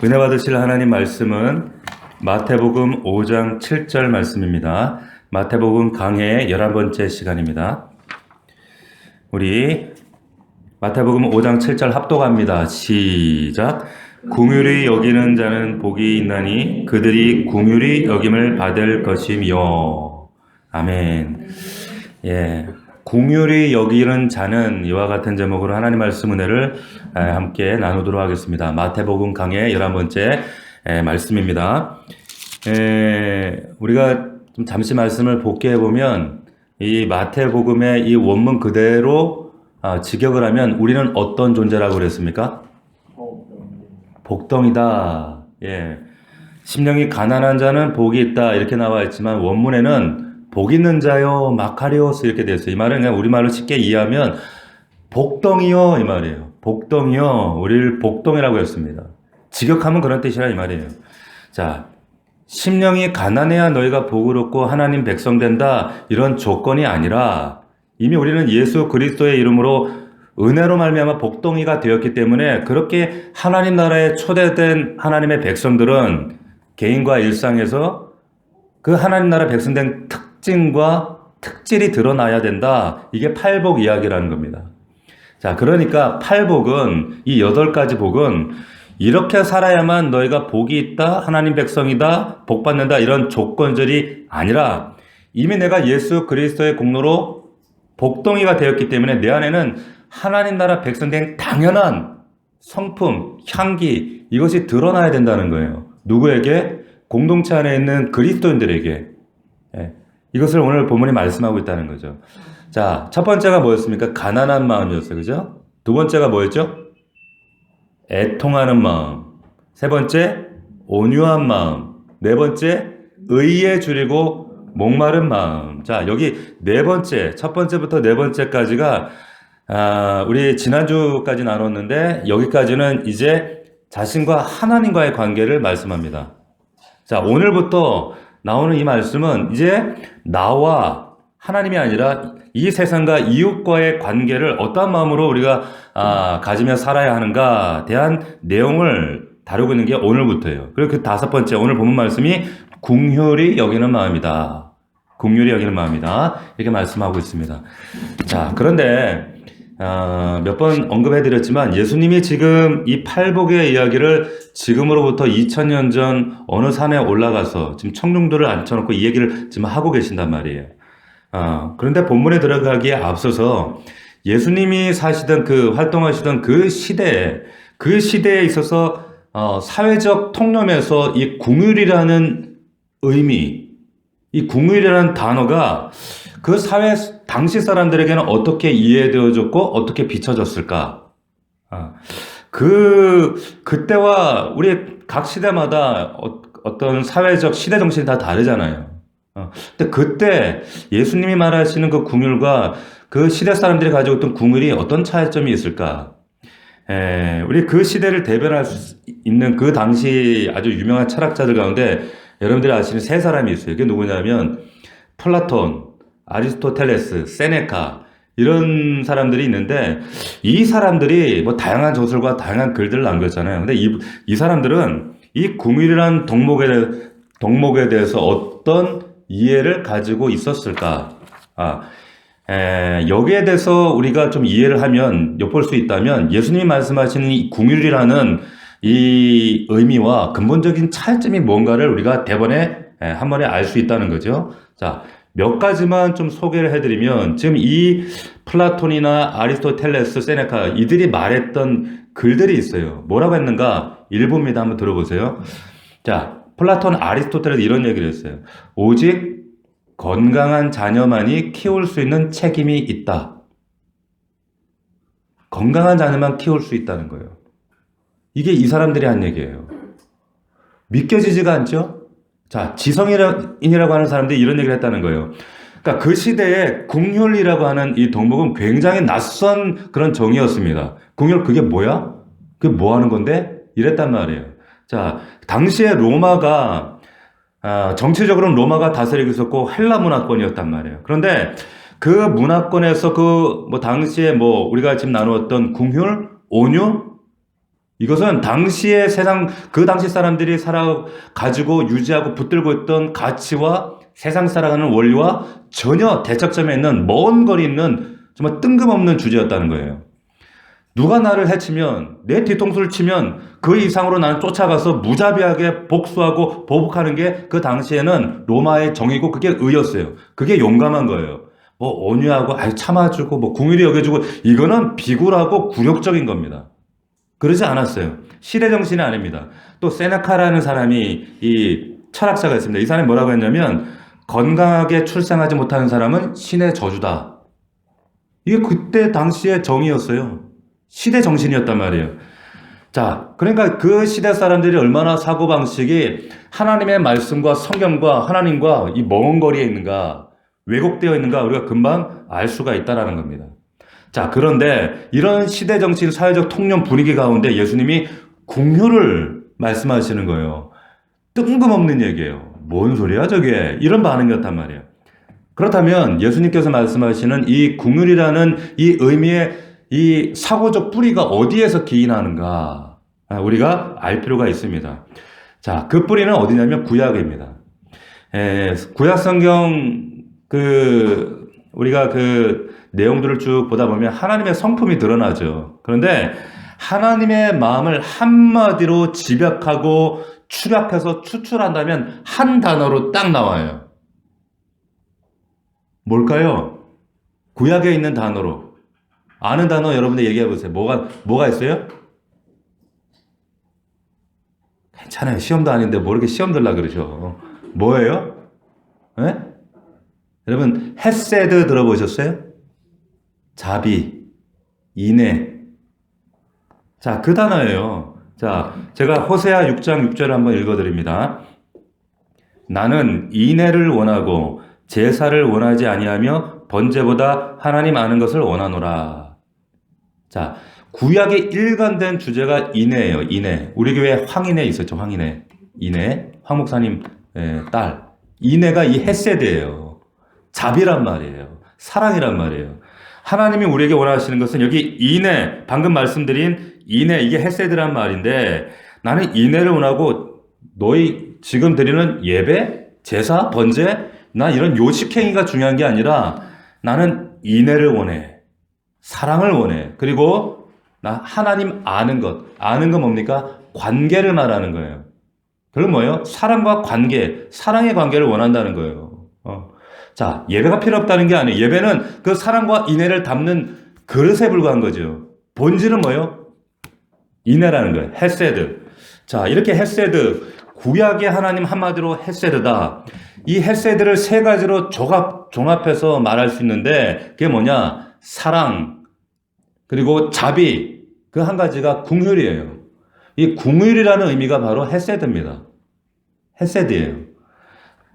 은혜 받으실 하나님 말씀은 마태복음 5장 7절 말씀입니다. 마태복음 강해의 11번째 시간입니다. 우리 마태복음 5장 7절 합독합니다. 시작. 긍휼히 여기는 자는 복이 있나니 그들이 긍휼히 여김을 받을 것이며. 아멘. 예. 긍휼히 여기는 자는 이와 같은 제목으로 하나님 말씀 은혜를 함께 나누도록 하겠습니다. 마태복음 강의 11번째 말씀입니다. 우리가 좀 잠시 말씀을 복기해 보면 이 마태복음의 이 원문 그대로 직역을 하면 우리는 어떤 존재라고 그랬습니까? 복덩이다. 예. 심령이 가난한 자는 복이 있다 이렇게 나와 있지만 원문에는 복 있는 자요 마카리오스 이렇게 되어 있어요. 이 말은 그냥 우리말로 쉽게 이해하면 복덩이요 이 말이에요. 복덩이요. 우리를 복덩이라고 했습니다. 직역하면 그런 뜻이라 이 말이에요. 자, 심령이 가난해야 너희가 복을 얻고 하나님 백성 된다 이런 조건이 아니라 이미 우리는 예수 그리스도의 이름으로 은혜로 말미암아 복덩이가 되었기 때문에 그렇게 하나님 나라에 초대된 하나님의 백성들은 개인과 일상에서 그 하나님 나라 백성된 특징과 특질이 드러나야 된다. 이게 팔복 이야기라는 겁니다. 자, 그러니까 팔복은 이 8가지 복은 이렇게 살아야만 너희가 복이 있다, 하나님 백성이다, 복 받는다 이런 조건절이 아니라 이미 내가 예수 그리스도의 공로로 복덩이가 되었기 때문에 내 안에는 하나님 나라 백성된 당연한 성품, 향기 이것이 드러나야 된다는 거예요. 누구에게? 공동체 안에 있는 그리스도인들에게. 이것을 오늘 본문이 말씀하고 있다는 거죠. 자, 첫 번째가 뭐였습니까? 가난한 마음이었어요. 그죠? 두 번째가 뭐였죠? 애통하는 마음. 세 번째, 온유한 마음. 네 번째, 의에 줄이고 목마른 마음. 자, 여기 네 번째, 첫 번째부터 네 번째까지가 우리 지난주까지 나눴는데 여기까지는 이제 자신과 하나님과의 관계를 말씀합니다. 자, 오늘부터 나오는 이 말씀은 이제 나와 하나님이 아니라 이 세상과 이웃과의 관계를 어떠한 마음으로 우리가 가지며 살아야 하는가 대한 내용을 다루고 있는 게 오늘부터예요. 그리고 그 다섯 번째 오늘 본문 말씀이 긍휼히 여기는 마음이다. 긍휼히 여기는 마음이다. 이렇게 말씀하고 있습니다. 자, 그런데 몇 번 언급해드렸지만 예수님이 지금 이 팔복의 이야기를 지금으로부터 2000년 전 어느 산에 올라가서 지금 청중들을 앉혀놓고 이 얘기를 지금 하고 계신단 말이에요. 그런데 본문에 들어가기에 앞서서 예수님이 사시던 활동하시던 그 시대에 있어서 사회적 통념에서 이 긍휼이라는 의미, 이 긍휼이라는 단어가 그 사회 당시 사람들에게는 어떻게 이해되어졌고 어떻게 비춰졌을까? 그때와 우리 각 시대마다 어떤 사회적 시대 정신이 다 다르잖아요. 근데 그때 예수님이 말하시는 그 긍휼과 그 시대 사람들이 가지고 있던 긍휼이 어떤 차이점이 있을까? 우리 그 시대를 대변할 수 있는 그 당시 아주 유명한 철학자들 가운데 여러분들이 아시는 세 사람이 있어요. 그게 누구냐면 플라톤, 아리스토텔레스, 세네카 이런 사람들이 있는데 이 사람들이 뭐 다양한 저술과 다양한 글들을 남겼잖아요. 근데 이 사람들은 이 긍휼이라는 덕목에 대해서 어떤 이해를 가지고 있었을까? 여기에 대해서 우리가 좀 이해를 하면 엿볼 수 있다면 예수님이 말씀하시는 이 긍휼이라는 이 의미와 근본적인 차이점이 뭔가를 우리가 한 번에 알 수 있다는 거죠. 자, 몇 가지만 좀 소개를 해드리면 지금 이 플라톤이나 아리스토텔레스, 세네카 이들이 말했던 글들이 있어요. 뭐라고 했는가? 일부입니다. 한번 들어보세요. 자, 플라톤, 아리스토텔레스 이런 얘기를 했어요. 오직 건강한 자녀만이 키울 수 있는 책임이 있다. 건강한 자녀만 키울 수 있다는 거예요. 이게 이 사람들이 한 얘기예요. 믿겨지지가 않죠? 자, 지성인이라고 하는 사람들이 이런 얘기를 했다는 거예요. 그러니까 그 시대에 긍휼이라고 하는 이 덕목은 굉장히 낯선 그런 정의였습니다. 긍휼 그게 뭐야? 그게 뭐 하는 건데? 이랬단 말이에요. 자, 당시에 로마가 정치적으로는 로마가 다스리고 있었고 헬라 문화권이었단 말이에요. 그런데 그 문화권에서 당시에 우리가 지금 나누었던 긍휼, 온유 이것은 당시의 세상, 그 당시 사람들이 가지고 유지하고 붙들고 있던 가치와 세상 살아가는 원리와 전혀 대척점에 있는 먼 거리 있는 정말 뜬금없는 주제였다는 거예요. 누가 나를 해치면, 내 뒤통수를 치면 그 이상으로 나는 쫓아가서 무자비하게 복수하고 보복하는 게 그 당시에는 로마의 정의고 그게 의였어요. 그게 용감한 거예요. 뭐 온유하고 참아주고 뭐 궁휼히 여겨주고 이거는 비굴하고 굴욕적인 겁니다. 그러지 않았어요. 시대 정신이 아닙니다. 또 세네카라는 사람이 이 철학자가 있습니다. 이 사람이 뭐라고 했냐면 건강하게 출생하지 못하는 사람은 신의 저주다. 이게 그때 당시의 정의였어요. 시대 정신이었단 말이에요. 자, 그러니까 그 시대 사람들이 얼마나 사고방식이 하나님의 말씀과 성경과 하나님과 이 먼 거리에 있는가, 왜곡되어 있는가 우리가 금방 알 수가 있다는 겁니다. 자, 그런데 이런 시대 정신, 사회적 통념 분위기 가운데 예수님이 긍휼을 말씀하시는 거예요. 뜬금없는 얘기예요. 뭔 소리야 저게? 이런 반응이었단 말이에요. 그렇다면 예수님께서 말씀하시는 이 긍휼이라는 이 의미의 이 사고적 뿌리가 어디에서 기인하는가 우리가 알 필요가 있습니다. 자, 그 뿌리는 어디냐면 구약입니다. 구약 성경 우리가 내용들을 쭉 보다 보면 하나님의 성품이 드러나죠. 그런데 하나님의 마음을 한마디로 집약하고 축약해서 추출한다면 한 단어로 딱 나와요. 뭘까요? 구약에 있는 단어로. 아는 단어 여러분들 얘기해 보세요. 뭐가 있어요? 괜찮아요. 시험도 아닌데 뭐 이렇게 시험 들라 그러죠. 뭐예요? 네? 여러분 헤세드 들어보셨어요? 자비, 인애. 자, 그 단어예요. 자, 제가 호세아 6장 6절을 한번 읽어드립니다. 나는 인애를 원하고 제사를 원하지 아니하며 번제보다 하나님 아는 것을 원하노라. 자, 구약의 일관된 주제가 인애예요. 인애. 우리 교회에 황인애 있었죠. 황인애. 인애. 황 목사님 딸. 인애가 이 헤세드예요. 자비란 말이에요. 사랑이란 말이에요. 하나님이 우리에게 원하시는 것은 여기 인애, 방금 말씀드린 인애, 이게 헤세드란 말인데 나는 인애를 원하고 너희 지금 드리는 예배, 제사, 번제, 나 이런 요식행위가 중요한 게 아니라 나는 인애를 원해. 사랑을 원해. 그리고 나 하나님 아는 것. 아는 건 뭡니까? 관계를 말하는 거예요. 그건 뭐예요? 사랑과 관계, 사랑의 관계를 원한다는 거예요. 자, 예배가 필요 없다는 게 아니에요. 예배는 그 사랑과 인애를 담는 그릇에 불과한 거죠. 본질은 뭐예요? 인애라는 거예요. 헤세드. 자, 이렇게 헤세드, 구약의 하나님 한마디로 헤세드다. 이 헤세드를 세 가지로 종합해서 말할 수 있는데 그게 뭐냐? 사랑, 그리고 자비, 그 한 가지가 긍휼이에요. 이 긍휼이라는 의미가 바로 헤세드입니다. 헤세드예요.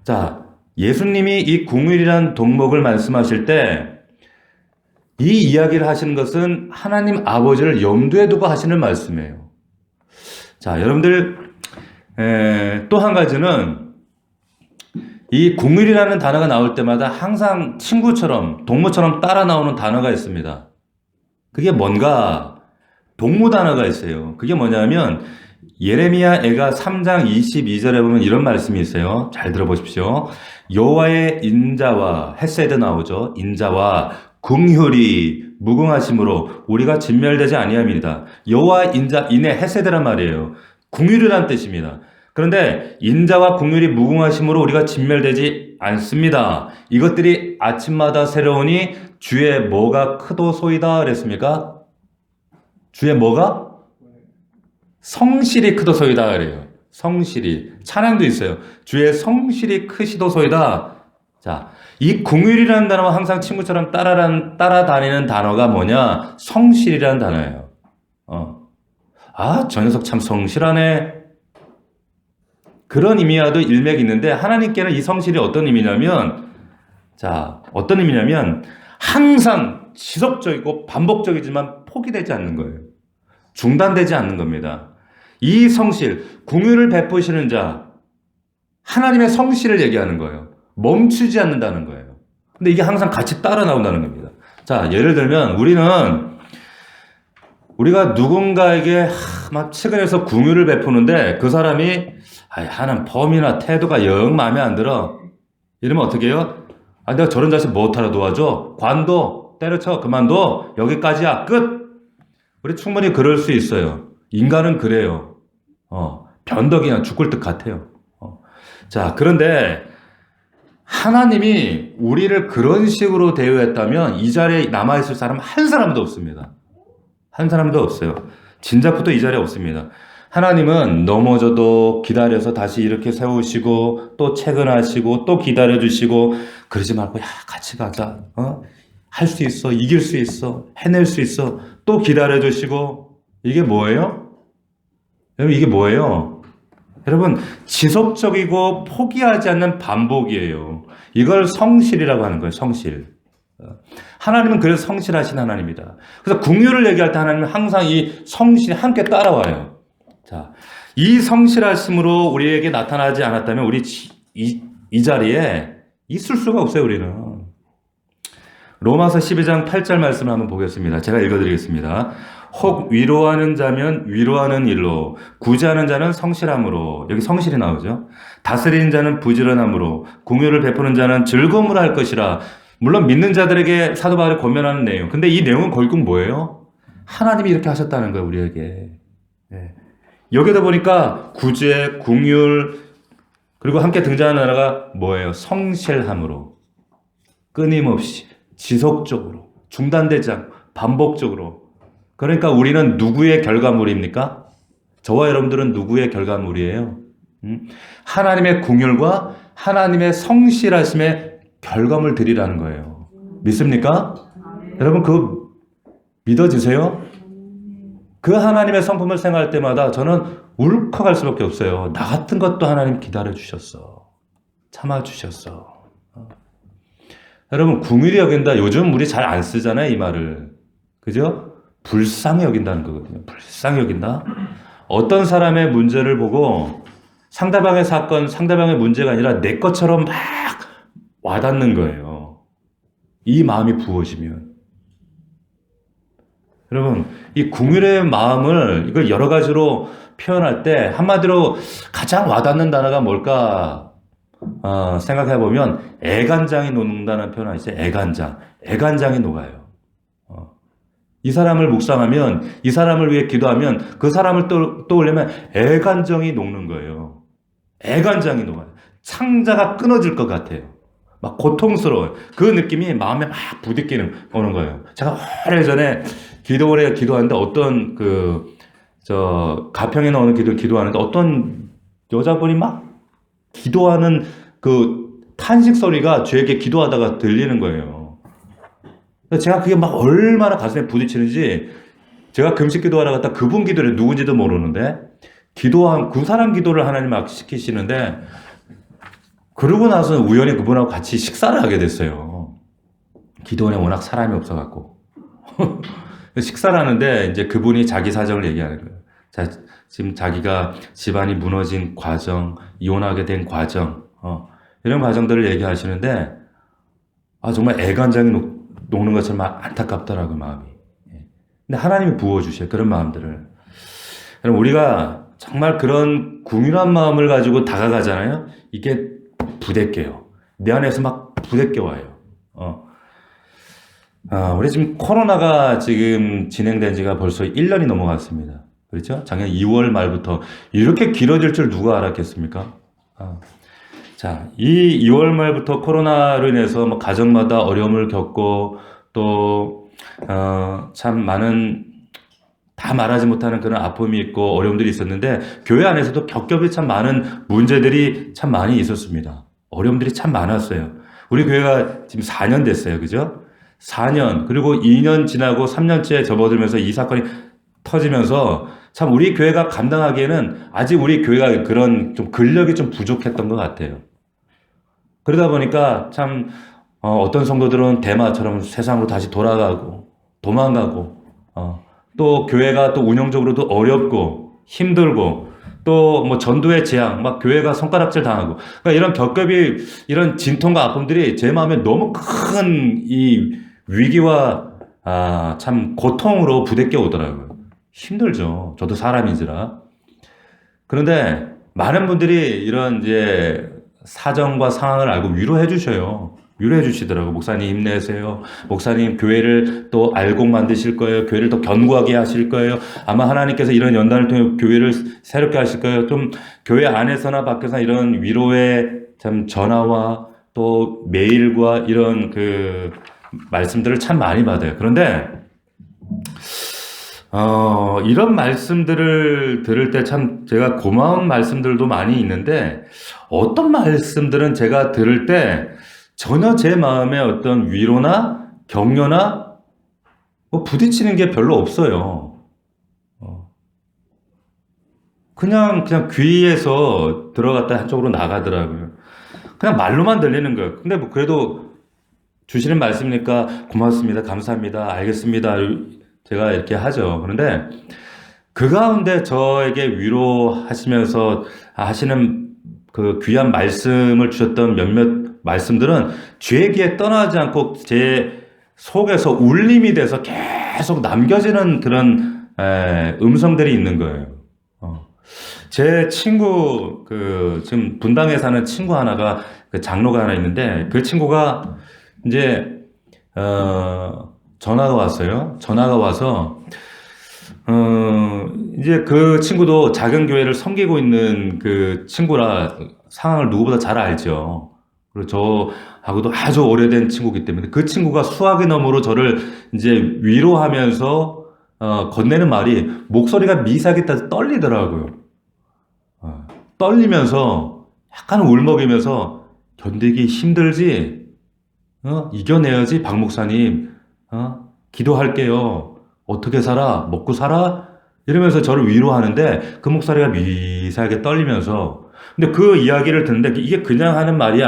자, 예수님이 이 긍휼이라는 동목을 말씀하실 때 이 이야기를 하시는 것은 하나님 아버지를 염두에 두고 하시는 말씀이에요. 자, 여러분들 또 한 가지는 이 긍휼이라는 단어가 나올 때마다 항상 친구처럼 동무처럼 따라 나오는 단어가 있습니다. 그게 뭔가 동무 단어가 있어요. 그게 뭐냐면 예레미야 애가 3장 22절에 보면 이런 말씀이 있어요. 잘 들어보십시오. 여호와의 인자와 헤세드 나오죠. 인자와 긍휼이 무궁하심으로 우리가 진멸되지 아니함이다. 여호와 인자, 인애, 헤세드란 말이에요. 긍휼이란 뜻입니다. 그런데 인자와 긍휼이 무궁하심으로 우리가 진멸되지 않습니다. 이것들이 아침마다 새로우니 주의 뭐가 크도소이다 그랬습니까? 주의 뭐가? 성실이 크도소이다 그래요. 성실이. 찬양도 있어요. 주의 성실이 크시도소이다. 자, 이 긍휼이라는 단어와 항상 친구처럼 따라다니는 단어가 뭐냐? 성실이라는 단어예요. 저 녀석 참 성실하네. 그런 의미와도 일맥이 있는데 하나님께는 이 성실이 어떤 의미냐면, 자, 어떤 의미냐면 항상 지속적이고 반복적이지만 포기되지 않는 거예요. 중단되지 않는 겁니다. 이 성실, 긍휼을 베푸시는 자, 하나님의 성실을 얘기하는 거예요. 멈추지 않는다는 거예요. 근데 이게 항상 같이 따라 나온다는 겁니다. 자, 예를 들면 우리가 누군가에게 막 측은해서 궁유를 베푸는데 그 사람이 하는 폼이나 태도가 영 마음에 안 들어. 이러면 어떻게 해요? 내가 저런 자식 못하러 도와줘. 관둬. 때려쳐. 그만둬. 여기까지야. 끝. 우리 충분히 그럴 수 있어요. 인간은 그래요. 변덕이나 죽을 듯 같아요. 자, 그런데 하나님이 우리를 그런 식으로 대우했다면 이 자리에 남아있을 사람 한 사람도 없습니다. 한 사람도 없어요. 진작부터 이 자리에 없습니다. 하나님은 넘어져도 기다려서 다시 이렇게 세우시고 또 채근하시고 또 기다려주시고 그러지 말고 야 같이 가자. 할 수 있어. 이길 수 있어. 해낼 수 있어. 또 기다려주시고 이게 뭐예요? 여러분 이게 뭐예요? 여러분 지속적이고 포기하지 않는 반복이에요. 이걸 성실이라고 하는 거예요. 성실. 하나님은 그래서 성실하신 하나님이다. 그래서 궁유를 얘기할 때 하나님은 항상 이 성실이 함께 따라와요. 자, 이 성실하심으로 우리에게 나타나지 않았다면 우리 이 자리에 있을 수가 없어요. 우리는. 로마서 12장 8절 말씀을 한번 보겠습니다. 제가 읽어드리겠습니다. 혹 위로하는 자면 위로하는 일로, 구제하는 자는 성실함으로. 여기 성실이 나오죠. 다스리는 자는 부지런함으로, 궁유를 베푸는 자는 즐거움으로 할 것이라. 물론 믿는 자들에게 사도 바울이 권면하는 내용. 근데 이 내용은 결국 뭐예요? 하나님이 이렇게 하셨다는 거예요, 우리에게. 네. 여기다 보니까 구제, 궁율, 그리고 함께 등장하는 단어가 뭐예요? 성실함으로. 끊임없이, 지속적으로, 중단되지 않고, 반복적으로. 그러니까 우리는 누구의 결과물입니까? 저와 여러분들은 누구의 결과물이에요? 하나님의 궁율과 하나님의 성실하심의 결과물들이라는 거예요. 믿습니까? 여러분 그거 믿어지세요? 그 하나님의 성품을 생각할 때마다 저는 울컥할 수밖에 없어요. 나 같은 것도 하나님 기다려주셨어. 참아주셨어. 여러분 궁휼히 여긴다. 요즘 우리 잘 안 쓰잖아요. 이 말을. 그죠? 불쌍히 여긴다는 거거든요. 불쌍히 여긴다. 어떤 사람의 문제를 보고 상대방의 사건, 상대방의 문제가 아니라 내 것처럼 막 와닿는 거예요. 이 마음이 부어지면. 여러분, 이 궁휼의 마음을 이걸 여러 가지로 표현할 때 한마디로 가장 와닿는 단어가 뭘까 생각해 보면 애간장이 녹는다는 표현 아시죠? 애간장. 애간장이 녹아요. 이 사람을 묵상하면, 이 사람을 위해 기도하면 그 사람을 떠올리면 애간장이 녹는 거예요. 애간장이 녹아요. 창자가 끊어질 것 같아요. 막 고통스러워요. 그 느낌이 마음에 막 부딪히는 오는 거예요. 제가 오래전에 기도를 기도하는데 어떤 가평에 나오는 기도하는데 어떤 여자분이 막 기도하는 그 탄식 소리가 저에게 기도하다가 들리는 거예요. 제가 그게 막 얼마나 가슴에 부딪히는지 제가 금식 기도하러 갔다 그분 기도를 누군지도 모르는데 기도한 그 사람 기도를 하나님 막 시키시는데 그러고 나서 우연히 그분하고 같이 식사를 하게 됐어요. 기도원에 워낙 사람이 없어갖고. 식사를 하는데 이제 그분이 자기 사정을 얘기하는 거예요. 지금 자기가 집안이 무너진 과정, 이혼하게 된 과정, 이런 과정들을 얘기하시는데, 정말 애간장이 녹는 것처럼 안타깝더라고요, 마음이. 근데 하나님이 부어주셔요, 그런 마음들을. 그럼 우리가 정말 그런 궁휼한 마음을 가지고 다가가잖아요? 이게 부대껴요. 내 안에서 막 부대껴와요. 우리 지금 코로나가 지금 진행된 지가 벌써 1년이 넘어갔습니다. 그렇죠? 작년 2월 말부터 이렇게 길어질 줄 누가 알았겠습니까? 자, 이 2월 말부터 코로나로 인해서 뭐 가정마다 어려움을 겪고 또 참 많은 다 말하지 못하는 그런 아픔이 있고 어려움들이 있었는데 교회 안에서도 겹겹이 참 많은 문제들이 참 많이 있었습니다. 어려움들이 참 많았어요. 우리 교회가 지금 4년 됐어요. 그죠? 4년 그리고 2년 지나고 3년째 접어들면서 이 사건이 터지면서 참 우리 교회가 감당하기에는 아직 우리 교회가 그런 좀 근력이 좀 부족했던 것 같아요. 그러다 보니까 참 어떤 성도들은 대마처럼 세상으로 다시 돌아가고 도망가고 또 교회가 또 운영적으로도 어렵고 힘들고 또 뭐 전도의 재앙 막 교회가 손가락질 당하고 그러니까 이런 겹겹이 이런 진통과 아픔들이 제 마음에 너무 큰 이 위기와 참 고통으로 부대껴 오더라고요. 힘들죠. 저도 사람인지라. 그런데 많은 분들이 이런 이제 사정과 상황을 알고 위로해 주셔요. 위로해 주시더라고. 목사님 힘내세요. 목사님 교회를 또 알곡 만드실 거예요. 교회를 더 견고하게 하실 거예요. 아마 하나님께서 이런 연단을 통해 교회를 새롭게 하실 거예요. 좀 교회 안에서나 밖에서나 이런 위로의 참 전화와 또 메일과 이런 그 말씀들을 참 많이 받아요. 그런데 이런 말씀들을 들을 때 참 제가 고마운 말씀들도 많이 있는데 어떤 말씀들은 제가 들을 때 전혀 제 마음에 어떤 위로나 격려나 뭐 부딪히는 게 별로 없어요. 그냥 귀에서 들어갔다 한쪽으로 나가더라고요. 그냥 말로만 들리는 거예요. 근데 뭐 그래도 주시는 말씀이니까 고맙습니다. 감사합니다. 알겠습니다. 제가 이렇게 하죠. 그런데 그 가운데 저에게 위로하시면서 하시는 그 귀한 말씀을 주셨던 몇몇 말씀들은 제 귀에 떠나지 않고 제 속에서 울림이 돼서 계속 남겨지는 그런 음성들이 있는 거예요. 제 친구 지금 분당에 사는 친구 하나가 그 장로가 하나 있는데 그 친구가 이제 전화가 왔어요. 전화가 와서 이제 그 친구도 작은 교회를 섬기고 있는 그 친구라 상황을 누구보다 잘 알죠. 그리고 저하고도 아주 오래된 친구이기 때문에 그 친구가 수화기 너머로 저를 이제 위로하면서 건네는 말이 목소리가 미세하게 떨리더라고요. 떨리면서 약간 울먹이면서 견디기 힘들지? 이겨내야지, 박 목사님. 기도할게요. 어떻게 살아? 먹고 살아? 이러면서 저를 위로하는데 그 목소리가 미세하게 떨리면서 근데 그 이야기를 듣는데 이게 그냥 하는 말이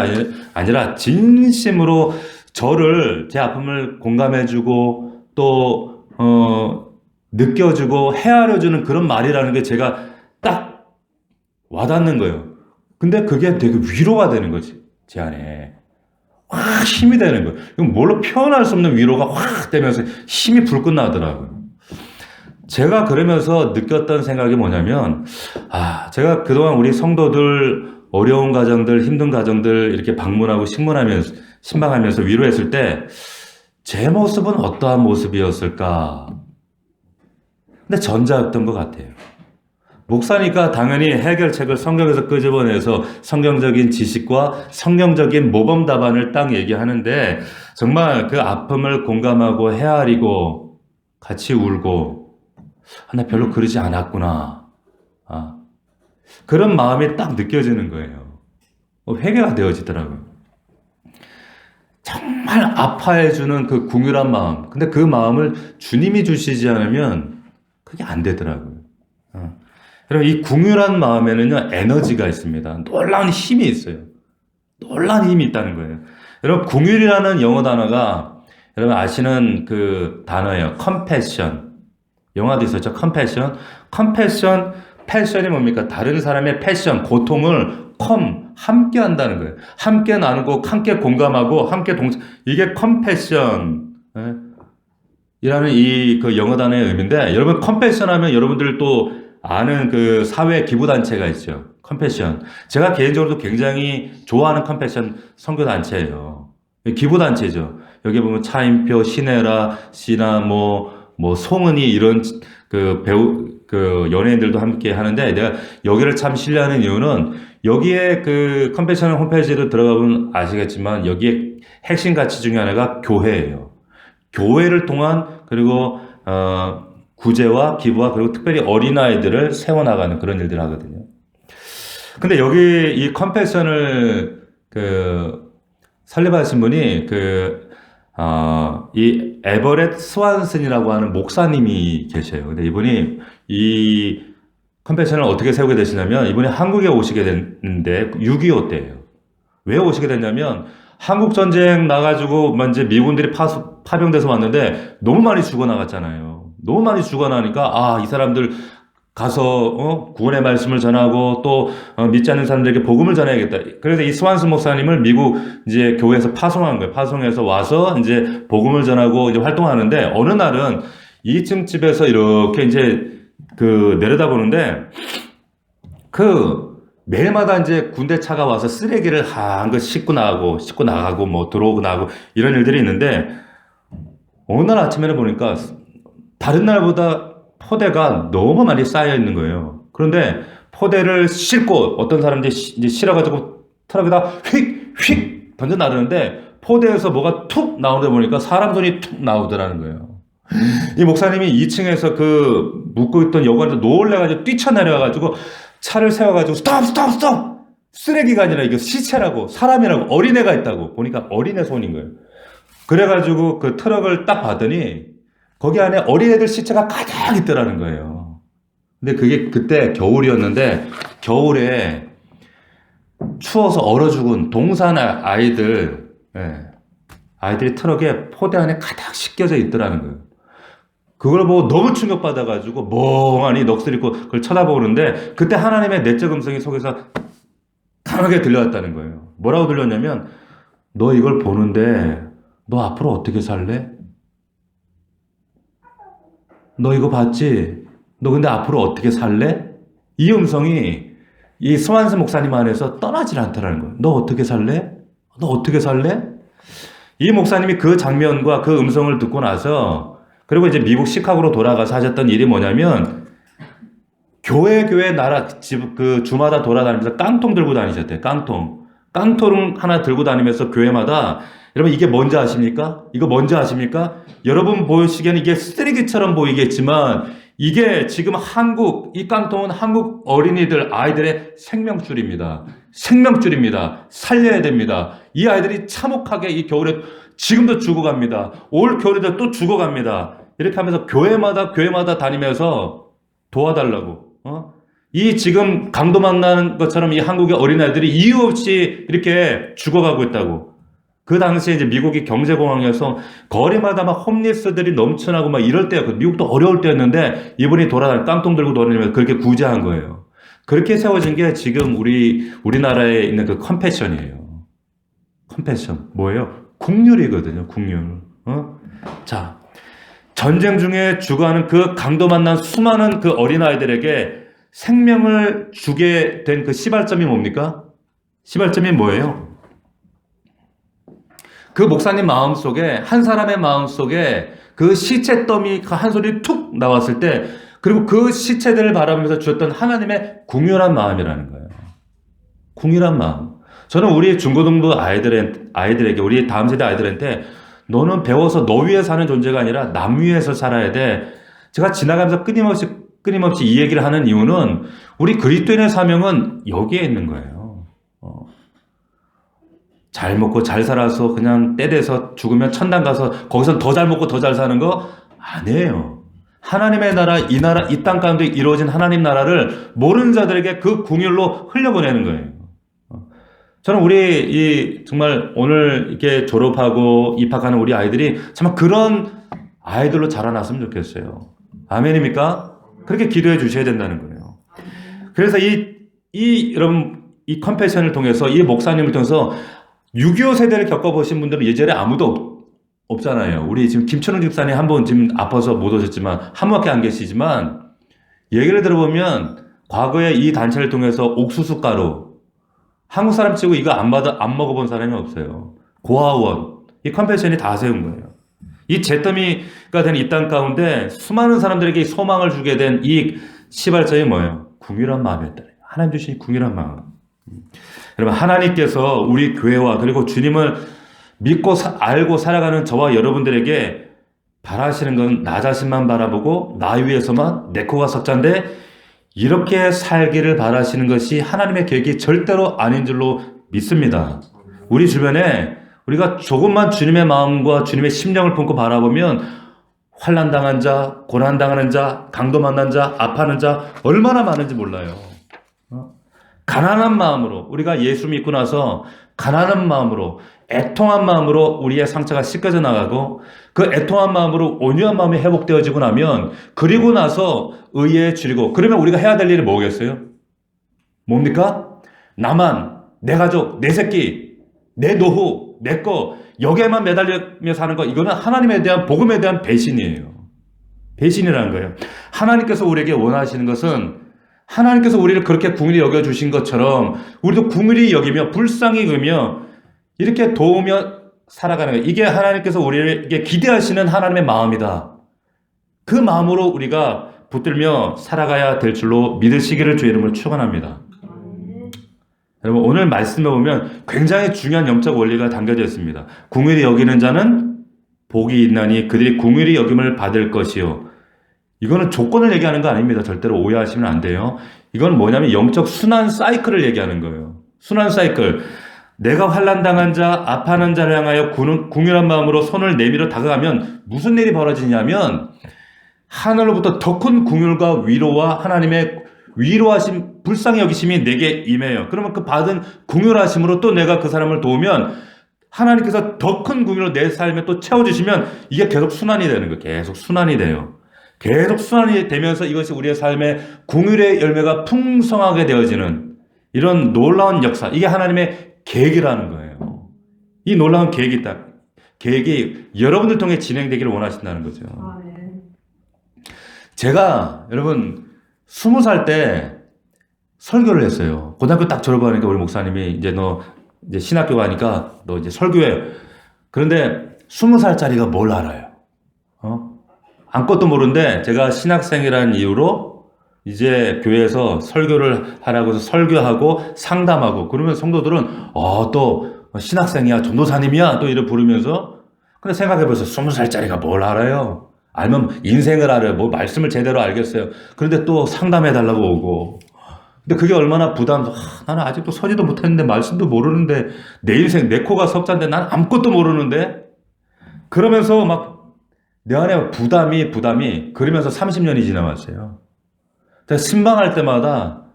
아니라 진심으로 저를 제 아픔을 공감해주고 또 느껴주고 헤아려주는 그런 말이라는 게 제가 딱 와닿는 거예요. 근데 그게 되게 위로가 되는 거지 제 안에. 확 힘이 되는 거예요. 이건 뭘로 표현할 수 없는 위로가 확 되면서 힘이 불끈 나더라고요. 제가 그러면서 느꼈던 생각이 뭐냐면, 제가 그동안 우리 성도들, 어려운 가정들, 힘든 가정들 이렇게 방문하고 신방하면서 위로했을 때, 제 모습은 어떠한 모습이었을까? 근데 전자였던 것 같아요. 목사니까 당연히 해결책을 성경에서 끄집어내서 성경적인 지식과 성경적인 모범 답안을 딱 얘기하는데 정말 그 아픔을 공감하고 헤아리고 같이 울고 나 별로 그러지 않았구나. 그런 마음이 딱 느껴지는 거예요. 회개가 되어지더라고요. 정말 아파해주는 그 궁휼한 마음. 근데 그 마음을 주님이 주시지 않으면 그게 안 되더라고요. 여러분, 이 궁휼한 마음에는요, 에너지가 있습니다. 놀라운 힘이 있어요. 놀라운 힘이 있다는 거예요. 여러분, 궁휼이라는 영어 단어가 여러분 아시는 그 단어예요. 컴패션. 영화도 있었죠. 컴패션, 패션이 뭡니까? 다른 사람의 패션, 고통을 함께 한다는 거예요. 함께 나누고, 함께 공감하고, 함께 이게 컴패션. 이라는 그 영어 단어의 의미인데, 여러분, 컴패션 하면 여러분들 또 아는 그 사회 기부단체가 있죠. 컴패션. 제가 개인적으로도 굉장히 좋아하는 컴패션 선교단체예요. 기부단체죠. 여기 보면 차인표, 신혜라, 씨나 송은이 이런 그 연예인들도 함께 하는데 내가 여기를 참 신뢰하는 이유는 여기에 그 컴패션 홈페이지로 들어가보면 아시겠지만 여기에 핵심 가치 중에 하나가 교회예요. 교회를 통한 그리고 구제와 기부와 그리고 특별히 어린아이들을 세워나가는 그런 일들을 하거든요. 근데 여기 이 컴패션을 설립하신 분이 이 에버렛 스완슨이라고 하는 목사님이 계셔요. 근데 이분이 이 컴패션을 어떻게 세우게 되시냐면 이분이 한국에 오시게 됐는데 6.25 때예요. 왜 오시게 됐냐면 한국 전쟁 나가지고 이제 미군들이 파병돼서 왔는데 너무 많이 죽어나갔잖아요. 너무 많이 죽어나니까 이 사람들 가서 구원의 말씀을 전하고 또 믿지 않는 사람들에게 복음을 전해야겠다. 그래서 이 스완슨 목사님을 미국 이제 교회에서 파송한 거예요. 파송해서 와서 이제 복음을 전하고 이제 활동하는데 어느 날은 2층 집에서 이렇게 이제 내려다보는데, 매일마다 이제 군대 차가 와서 쓰레기를 한껏 싣고 나가고, 뭐 들어오고 나가고, 이런 일들이 있는데, 어느 날 아침에는 보니까, 다른 날보다 포대가 너무 많이 쌓여 있는 거예요. 그런데 포대를 싣고 어떤 사람들이 이제 실어가지고 트럭에다 휙 던져 나르는데 포대에서 뭐가 툭 나오다 보니까 사람 손이 툭 나오더라는 거예요. 이 목사님이 2층에서 묶고 있던 여관에서 놀래가지고 뛰쳐내려가지고 차를 세워가지고 스톱! 쓰레기가 아니라 이게 시체라고, 사람이라고, 어린애가 있다고 보니까 어린애 손인 거예요. 그래가지고 그 트럭을 딱 봤더니 거기 안에 어린애들 시체가 가득 있더라는 거예요. 근데 그때 겨울이었는데 겨울에 추워서 얼어 죽은 동산 아이들, 아이들이 트럭에 포대 안에 가득 싣겨져 있더라는 거예요. 그걸 보고 너무 충격받아가지고 멍하니 넋을 잃고 그걸 쳐다보는데 그때 하나님의 내적 음성이 속에서 강하게 들려왔다는 거예요. 뭐라고 들렸냐면, 너 이걸 보는데 너 앞으로 어떻게 살래? 너 이거 봤지? 너 근데 앞으로 어떻게 살래? 이 음성이 이 스완스 목사님 안에서 떠나질 않더라는 거예요. 너 어떻게 살래? 너 어떻게 살래? 이 목사님이 그 장면과 그 음성을 듣고 나서, 그리고 이제 미국 시카고로 돌아가서 하셨던 일이 뭐냐면, 교회 주마다 돌아다니면서 깡통 들고 다니셨대요. 깡통 하나 들고 다니면서 교회마다, 여러분 이게 뭔지 아십니까? 이거 뭔지 아십니까? 여러분 보시기에는 이게 쓰레기처럼 보이겠지만 이게 지금 이 깡통은 한국 아이들의 생명줄입니다. 살려야 됩니다. 이 아이들이 참혹하게 이 겨울에 지금도 죽어갑니다. 올 겨울에도 또 죽어갑니다. 이렇게 하면서 교회마다 다니면서 도와달라고. 이 지금 강도 만나는 것처럼 이 한국의 어린아이들이 이유 없이 이렇게 죽어가고 있다고. 그 당시에 이제 미국이 경제공황이어서 거리마다 막 홈리스들이 넘쳐나고 막 이럴 때였고, 미국도 어려울 때였는데 이분이 깡통 들고 돌아다니면서 그렇게 구제한 거예요. 그렇게 세워진 게 지금 우리나라에 있는 그 컴패션이에요. 컴패션. 뭐예요? 국률이거든요, 국률. 자, 전쟁 중에 죽어가는 그 강도 만난 수많은 그 어린아이들에게 생명을 주게 된 그 시발점이 뭡니까? 시발점이 뭐예요? 그 목사님 마음속에, 한 사람의 마음속에 그 시체 더미 한 소리 툭 나왔을 때, 그리고 그 시체들을 바라보면서 주었던 하나님의 궁휼한 마음이라는 거예요. 궁휼한 마음. 저는 우리 중고등부 아이들에게, 우리 다음 세대 아이들한테, 너는 배워서 너 위에 사는 존재가 아니라 남 위에서 살아야 돼. 제가 지나가면서 끊임없이 이 얘기를 하는 이유는, 우리 그리스도인의 사명은 여기에 있는 거예요. 잘 먹고 잘 살아서 그냥 때 돼서 죽으면 천당 가서 거기서 더 잘 먹고 더 잘 사는 거 아니에요. 하나님의 나라, 이 땅 가운데 이루어진 하나님 나라를 모르는 자들에게 그 궁율로 흘려보내는 거예요. 저는 정말 오늘 이렇게 졸업하고 입학하는 우리 아이들이 정말 그런 아이들로 자라났으면 좋겠어요. 아멘입니까? 그렇게 기도해 주셔야 된다는 거예요. 그래서 여러분, 이 컴패션을 통해서, 이 목사님을 통해서 6.25 세대를 겪어보신 분들은 예전에 아무도 없잖아요. 우리 지금 김천웅 집사님 한 번 지금 아파서 못 오셨지만, 한 분밖에 안 계시지만, 얘기를 들어보면, 과거에 이 단체를 통해서 옥수수 가루, 한국 사람 치고 이거 안 먹어본 사람이 없어요. 고아원, 이 컴패션이 다 세운 거예요. 이 잿더미가 된 이 땅 가운데 수많은 사람들에게 소망을 주게 된 이 시발점이 뭐예요? 궁휼한 마음이었다. 하나님 주신 궁휼한 마음. 여러분, 하나님께서 우리 교회와 그리고 주님을 믿고 알고 살아가는 저와 여러분들에게 바라시는 건 나 자신만 바라보고 나 위해서만 내 코가 석자인데, 이렇게 살기를 바라시는 것이 하나님의 계획이 절대로 아닌 줄로 믿습니다. 우리 주변에 우리가 조금만 주님의 마음과 주님의 심령을 품고 바라보면 환난당한 자, 고난당하는 자, 강도 만난 자, 아파하는 자 얼마나 많은지 몰라요. 가난한 마음으로, 우리가 예수 믿고 나서 가난한 마음으로, 애통한 마음으로 우리의 상처가 씻겨져 나가고, 그 애통한 마음으로 온유한 마음이 회복되어지고 나면, 그리고 나서 의에 줄이고, 그러면 우리가 해야 될 일이 뭐겠어요? 뭡니까? 나만, 내 가족, 내 새끼, 내 노후, 내 거, 여기에만 매달리며 사는 거, 이거는 하나님에 대한, 복음에 대한 배신이에요. 배신이라는 거예요. 하나님께서 우리에게 원하시는 것은 하나님께서 우리를 그렇게 긍휼히 여겨주신 것처럼 우리도 긍휼히 여기며 불쌍히 여기며 이렇게 도우며 살아가는 거예요. 이게 하나님께서 우리에게 기대하시는 하나님의 마음이다. 그 마음으로 우리가 붙들며 살아가야 될 줄로 믿으시기를 주의 이름으로 축원합니다. 여러분 오늘 말씀에 보면 굉장히 중요한 영적 원리가 담겨져 있습니다. 긍휼히 여기는 자는 복이 있나니 그들이 긍휼히 여김을 받을 것이요. 이거는 조건을 얘기하는 거 아닙니다. 절대로 오해하시면 안 돼요. 이건 뭐냐면 영적 순환 사이클을 얘기하는 거예요. 순환 사이클. 내가 환난당한 자, 아파하는 자를 향하여 긍휼한 마음으로 손을 내밀어 다가가면 무슨 일이 벌어지냐면 하늘로부터 더 큰 긍휼과 위로와 하나님의 위로하심, 불쌍히 여기심이 내게 임해요. 그러면 그 받은 긍휼하심으로 또 내가 그 사람을 도우면 하나님께서 더 큰 긍휼로 내 삶에 또 채워주시면 이게 계속 순환이 되는 거예요. 계속 순환이 돼요. 계속 순환이 되면서 이것이 우리의 삶에 긍휼의 열매가 풍성하게 되어지는 이런 놀라운 역사. 이게 하나님의 계획이라는 거예요. 이 놀라운 계획이 계획이 여러분들 통해 진행되기를 원하신다는 거죠. 제가 여러분 20살 때 설교를 했어요. 고등학교 딱 졸업하니까 우리 목사님이 이제 너 이제 신학교 가니까 너 이제 설교해. 그런데 20살짜리가 뭘 알아요? 아무것도 모르는데 제가 신학생이라는 이유로 이제 교회에서 설교를 하라고 해서 설교하고 상담하고 그러면 성도들은 또 신학생이야 전도사님이야 또 이래 부르면서 근데 생각해보세요. 20살짜리가 뭘 알아요? 알면 인생을 알아요. 뭐 말씀을 제대로 알겠어요. 그런데 또 상담해달라고 오고 근데 그게 얼마나 나는 아직도 서지도 못했는데 말씀도 모르는데 내 인생 내 코가 석자인데 난 아무것도 모르는데 그러면서 막 내 안에 부담이 그러면서 30년이 지나왔어요. 신방할 때마다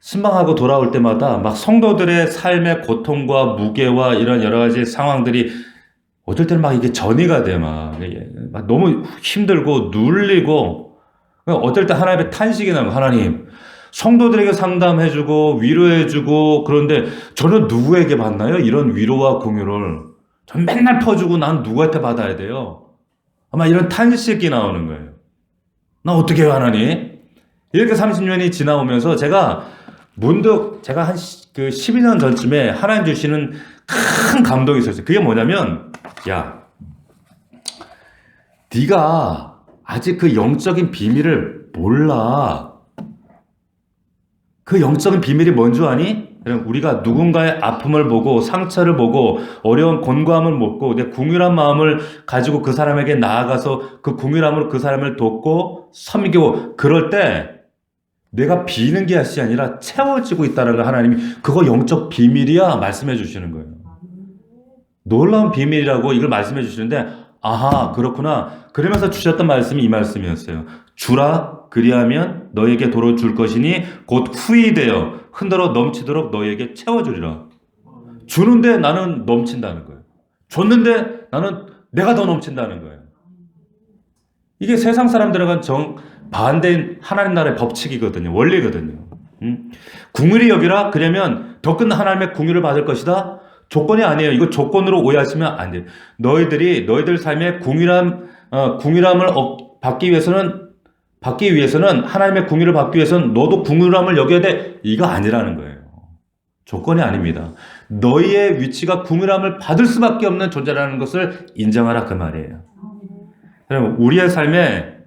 신방하고 돌아올 때마다 막 성도들의 삶의 고통과 무게와 이런 여러 가지 상황들이 어떨 때는 막 이게 전이가 돼 막 너무 힘들고 눌리고 어떨 때 하나님의 탄식이 나고 하나님 성도들에게 상담해주고 위로해주고 그런데 저는 누구에게 받나요? 이런 위로와 긍휼을 전 맨날 퍼주고 난 누구한테 받아야 돼요? 아마 이런 탄식이 나오는 거예요. 나 어떻게 해요 하나님? 이렇게 30년이 지나오면서 제가 문득 제가 한 12년 전쯤에 하나님 주시는 큰 감동이 있었어요. 그게 뭐냐면 야 네가 아직 그 영적인 비밀을 몰라. 그 영적인 비밀이 뭔 줄 아니? 우리가 누군가의 아픔을 보고 상처를 보고 어려운 곤고함을 먹고 내 긍휼한 마음을 가지고 그 사람에게 나아가서 그 긍휼함으로 그 사람을 돕고 섬기고 그럴 때 내가 비는 것이 아니라 채워지고 있다는 걸 하나님이 그거 영적 비밀이야 말씀해 주시는 거예요. 놀라운 비밀이라고 이걸 말씀해 주시는데 아하 그렇구나. 그러면서 주셨던 말씀이 이 말씀이었어요. 주라 그리하면 너에게 도로 줄 것이니 곧 후히 되어 흔들어 넘치도록 너에게 채워주리라. 주는데 나는 넘친다는 거예요. 줬는데 나는 내가 더 넘친다는 거예요. 이게 세상 사람들과는 반대인 하나님 나라의 법칙이거든요. 원리거든요. 긍휼히 여기라 그러면 더 큰 하나님의 긍휼을 받을 것이다. 조건이 아니에요. 이거 조건으로 오해하시면 안 돼요. 너희들 삶에 긍휼함을 받기 위해서는 하나님의 긍휼을 받기 위해서는 너도 긍휼함을 여겨야 돼. 이거 아니라는 거예요. 조건이 아닙니다. 너희의 위치가 긍휼함을 받을 수밖에 없는 존재라는 것을 인정하라 그 말이에요. 그럼 우리의 삶에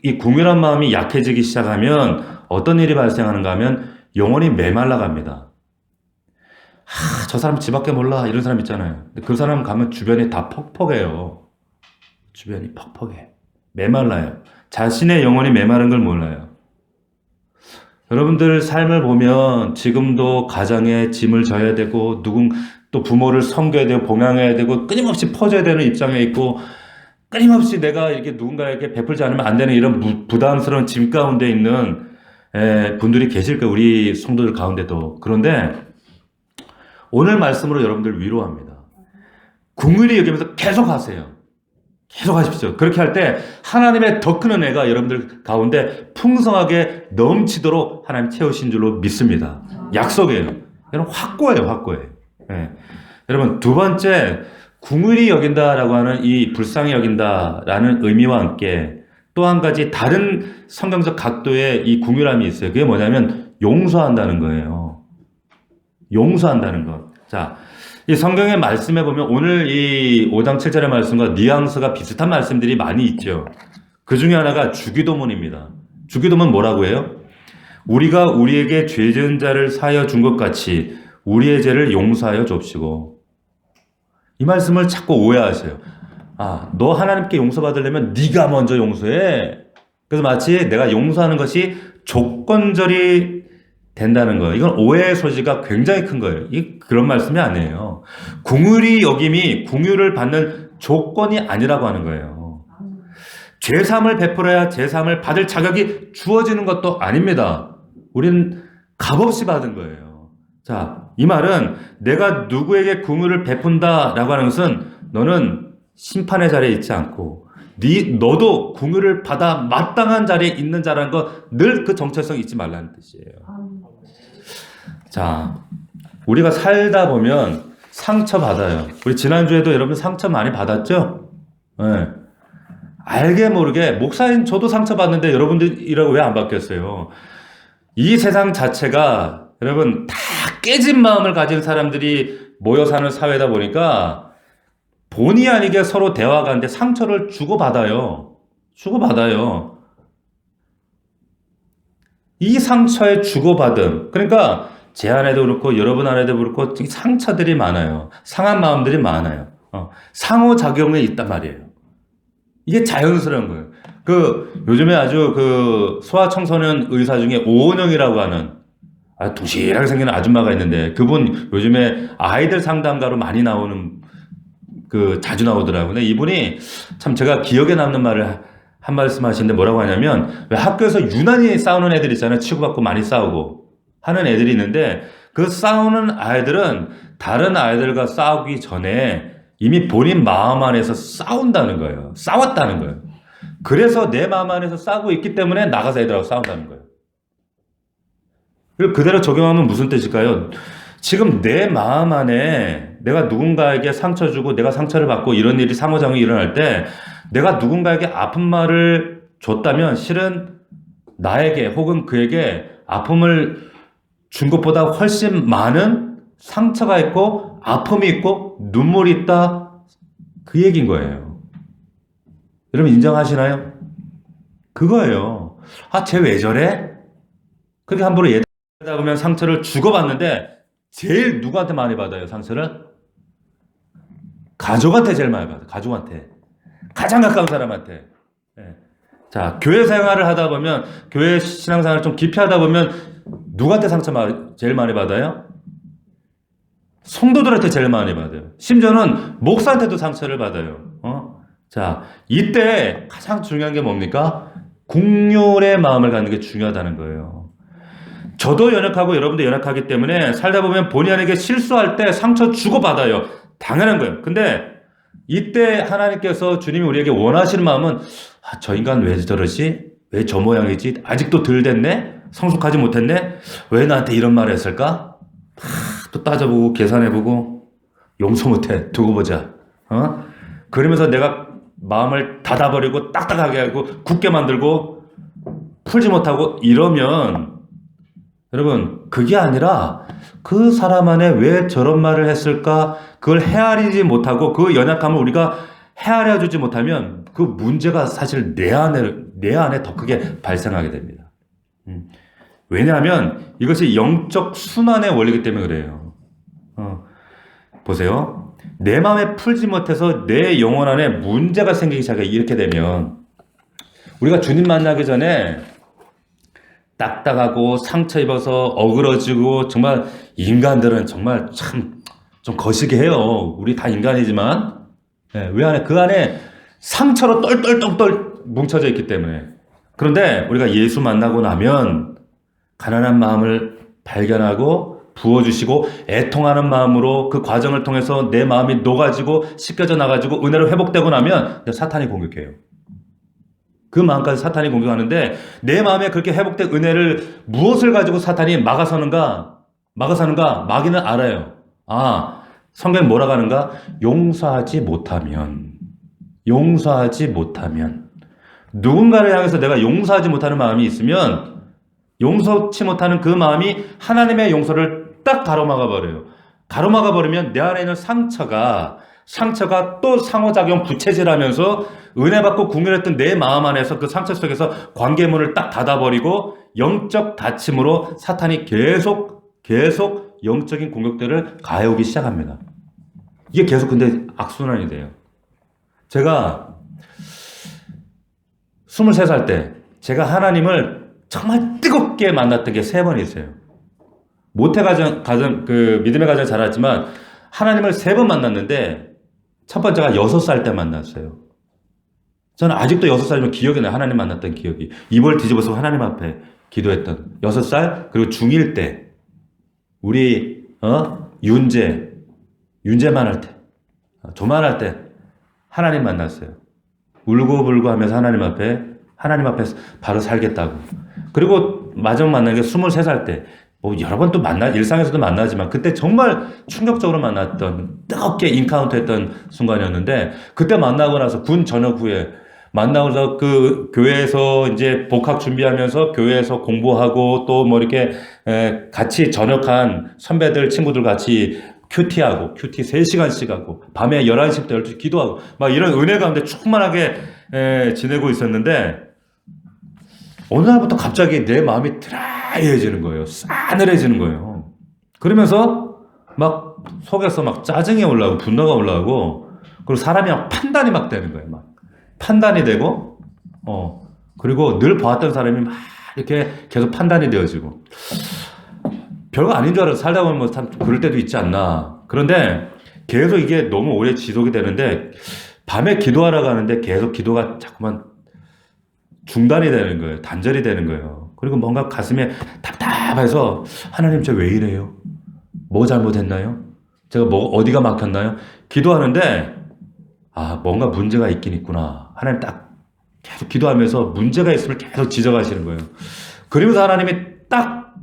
이 긍휼한 마음이 약해지기 시작하면 어떤 일이 발생하는가 하면 영혼이 메말라 갑니다. 저 사람 집 밖에 몰라 이런 사람 있잖아요. 근데 그 사람 가면 주변이 다 퍽퍽해요. 주변이 퍽퍽해. 메말라요. 자신의 영혼이 메마른 걸 몰라요. 여러분들 삶을 보면 지금도 가정에 짐을 져야 되고 또 부모를 섬겨야 되고 봉양해야 되고 끊임없이 퍼져야 되는 입장에 있고 끊임없이 내가 이렇게 누군가에게 베풀지 않으면 안 되는 이런 부담스러운 짐 가운데 있는 분들이 계실 거예요. 우리 성도들 가운데도. 그런데 오늘 말씀으로 여러분들 위로합니다. 긍휼히 여기면서 계속 하세요. 계속 하십시오. 그렇게 할 때 하나님의 더 큰 은혜가 여러분들 가운데 풍성하게 넘치도록 하나님 채우신 줄로 믿습니다. 약속이에요. 여러분 확고해요. 네. 여러분 두 번째 긍휼히 여긴다라고 하는 이 불쌍히 여긴다라는 의미와 함께 또 한 가지 다른 성경적 각도의 이 궁유람이 있어요. 그게 뭐냐면 용서한다는 거예요. 용서한다는 것. 자, 이 성경의 말씀에 보면 오늘 이 5장 7절의 말씀과 뉘앙스가 비슷한 말씀들이 많이 있죠. 그 중에 하나가 주기도문입니다. 주기도문 뭐라고 해요? 우리가 우리에게 죄 지은 자를 사하여 준 것 같이 우리의 죄를 용서하여 줍시고. 이 말씀을 자꾸 오해하세요. 아, 너 하나님께 용서받으려면 네가 먼저 용서해. 그래서 마치 내가 용서하는 것이 조건절이 된다는 거예요. 이건 오해의 소지가 굉장히 큰 거예요. 그런 말씀이 아니에요. 궁율이 여김이 궁율을 받는 조건이 아니라고 하는 거예요. 죄사함을 베풀어야 죄사함을 받을 자격이 주어지는 것도 아닙니다. 우리는 값없이 받은 거예요. 자, 이 말은 내가 누구에게 궁율을 베푼다라고 하는 것은 너는 심판의 자리에 있지 않고 너도 궁유를 받아 마땅한 자리에 있는 자라는 거 늘 그 정체성 잊지 말라는 뜻이에요. 자, 우리가 살다 보면 상처 받아요. 우리 지난주에도 여러분 상처 많이 받았죠? 네. 알게 모르게 목사님 저도 상처 받는데 여러분들이라고 왜 안 받겠어요? 이 세상 자체가 여러분 다 깨진 마음을 가진 사람들이 모여 사는 사회다 보니까 본의 아니게 서로 대화가 하는데 상처를 주고받아요. 주고받아요. 이 상처의 주고받음. 그러니까 제 안에도 그렇고 여러분 안에도 그렇고 상처들이 많아요. 상한 마음들이 많아요. 상호작용에 있단 말이에요. 이게 자연스러운 거예요. 요즘에 아주 소아청소년 의사 중에 오은영이라고 하는 둥실하게 생긴 아줌마가 있는데 그분 요즘에 아이들 상담가로 많이 나오는 자주 나오더라고요. 근데 이분이 참 제가 기억에 남는 말을 한 말씀 하시는데 뭐라고 하냐면 왜 학교에서 유난히 싸우는 애들 있잖아요. 치고받고 많이 싸우고 하는 애들이 있는데 그 싸우는 아이들은 다른 아이들과 싸우기 전에 이미 본인 마음 안에서 싸운다는 거예요. 싸웠다는 거예요. 그래서 내 마음 안에서 싸우고 있기 때문에 나가서 애들하고 싸운다는 거예요. 그리고 그대로 적용하면 무슨 뜻일까요? 지금 내 마음 안에 내가 누군가에게 상처 주고 내가 상처를 받고 이런 일이 상호작용이 일어날 때 내가 누군가에게 아픈 말을 줬다면 실은 나에게 혹은 그에게 아픔을 준 것보다 훨씬 많은 상처가 있고 아픔이 있고 눈물이 있다 그 얘기인 거예요. 여러분 인정하시나요? 그거예요. 쟤 왜 저래? 그렇게 함부로 얘기하다 보면 상처를 주고받는데 제일 누구한테 많이 받아요, 상처를? 가족한테 제일 많이 받아요. 가족한테. 가장 가까운 사람한테. 네. 자, 교회 생활을 하다 보면, 교회 신앙생활을 좀 깊이 하다 보면, 누구한테 상처 제일 많이 받아요? 성도들한테 제일 많이 받아요. 심지어는 목사한테도 상처를 받아요. 자, 이때 가장 중요한 게 뭡니까? 국률의 마음을 갖는 게 중요하다는 거예요. 저도 연약하고 여러분도 연약하기 때문에 살다 보면 본의 아니게 실수할 때 상처 주고받아요. 당연한 거예요. 근데 이때 하나님께서 주님이 우리에게 원하시는 마음은 저 인간 왜 저러지? 왜 저 모양이지? 아직도 덜 됐네? 성숙하지 못했네? 왜 나한테 이런 말을 했을까? 또 따져보고 계산해보고 용서 못해. 두고 보자. 그러면서 내가 마음을 닫아버리고 딱딱하게 하고 굳게 만들고 풀지 못하고 이러면 여러분 그게 아니라 그 사람 안에 왜 저런 말을 했을까 그걸 헤아리지 못하고 그 연약함을 우리가 헤아려주지 못하면 그 문제가 사실 내 안에 더 크게 발생하게 됩니다. 왜냐하면 이것이 영적 순환의 원리이기 때문에 그래요. 보세요. 내 마음에 풀지 못해서 내 영혼 안에 문제가 생기기 시작해. 이렇게 되면 우리가 주님 만나기 전에 딱딱하고 상처 입어서 어그러지고 정말 인간들은 정말 참 좀 거시기 해요. 우리 다 인간이지만 왜 안에 그 안에 상처로 똘똘똘똘 뭉쳐져 있기 때문에. 그런데 우리가 예수 만나고 나면 가난한 마음을 발견하고 부어주시고 애통하는 마음으로 그 과정을 통해서 내 마음이 녹아지고 씻겨져 나가지고 은혜로 회복되고 나면 사탄이 공격해요. 그 마음까지 사탄이 공격하는데 내 마음에 그렇게 회복된 은혜를 무엇을 가지고 사탄이 막아서는가 마귀는 알아요. 성경이 뭐라고 하는가? 용서하지 못하면 누군가를 향해서 내가 용서하지 못하는 마음이 있으면 용서치 못하는 그 마음이 하나님의 용서를 딱 가로막아 버려요. 가로막아 버리면 내 안에 있는 상처가 또 상호작용 부채질하면서 은혜 받고 궁일했던 내 마음 안에서 그 상처 속에서 관계문을 딱 닫아버리고 영적 닫힘으로 사탄이 계속 영적인 공격들을 가해오기 시작합니다. 이게 계속 근데 악순환이 돼요. 제가 23살 때 제가 하나님을 정말 뜨겁게 만났던 게 3번 있어요. 모태 가정, 그 믿음의 가정 자랐지만 하나님을 3번 만났는데 첫 번째가 6살 때 만났어요. 저는 아직도 6살이면 기억이 나요. 하나님 만났던 기억이. 입을 뒤집어서 하나님 앞에 기도했던 6살, 그리고 중1 때 우리 윤재만 할 때, 조만할 때 하나님 만났어요. 울고불고 하면서 하나님 앞에 바로 살겠다고. 그리고 마지막 만난 게 23살 때, 뭐 여러 번 또 일상에서도 만나지만 그때 정말 충격적으로 만났던, 뜨겁게 인카운트했던 순간이었는데, 그때 만나고 나서 군 전역 후에 만나고 나서 그 교회에서 이제 복학 준비하면서 교회에서 공부하고 또 뭐 이렇게 같이 전역한 선배들 친구들 같이 큐티 3시간씩 하고 밤에 11시부터 12시 기도하고 막 이런 은혜 가운데 충만하게 지내고 있었는데, 어느 날부터 갑자기 내 마음이 드라이해지는 거예요. 싸늘해지는 거예요. 그러면서 막 속에서 막 짜증이 올라오고 분노가 올라오고, 그리고 사람이 막 판단이 막 되는 거예요. 막 판단이 되고, 그리고 늘 봐왔던 사람이 막 이렇게 계속 판단이 되어지고, 별거 아닌 줄 알아서 살다 보면 뭐 참 그럴 때도 있지 않나. 그런데 계속 이게 너무 오래 지속이 되는데, 밤에 기도하러 가는데 계속 기도가 자꾸만 중단이 되는 거예요. 단절이 되는 거예요. 그리고 뭔가 가슴에 답답해서, 하나님 저 왜 이래요? 뭐 잘못했나요? 제가 뭐 어디가 막혔나요? 기도하는데 뭔가 문제가 있긴 있구나. 하나님 딱 계속 기도하면서 문제가 있으면 계속 지적하시는 거예요. 그러면서 하나님이 딱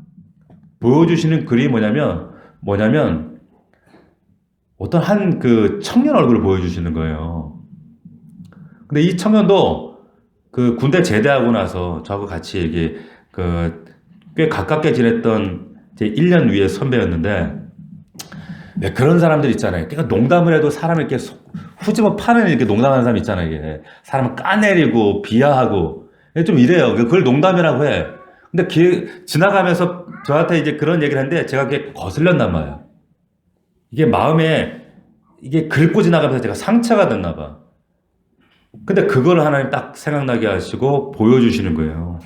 보여주시는 글이 뭐냐면 어떤 한 그 청년 얼굴을 보여주시는 거예요. 근데 이 청년도 그 군대 제대하고 나서 저하고 같이 이게 꽤 가깝게 지냈던 제 1년 위의 선배였는데, 왜 그런 사람들 있잖아요. 그러니까 농담을 해도 사람을 이렇게 후집어 파는 이렇게 농담하는 사람 있잖아요. 이게 사람을 까내리고 비하하고 좀 이래요. 그걸 농담이라고 해. 근데 지나가면서 저한테 이제 그런 얘기를 하는데 제가 그게 거슬렸단 말이에요. 이게 마음에 이게 긁고 지나가면서 제가 상처가 됐나 봐. 근데 그걸 하나님 딱 생각나게 하시고 보여주시는 거예요.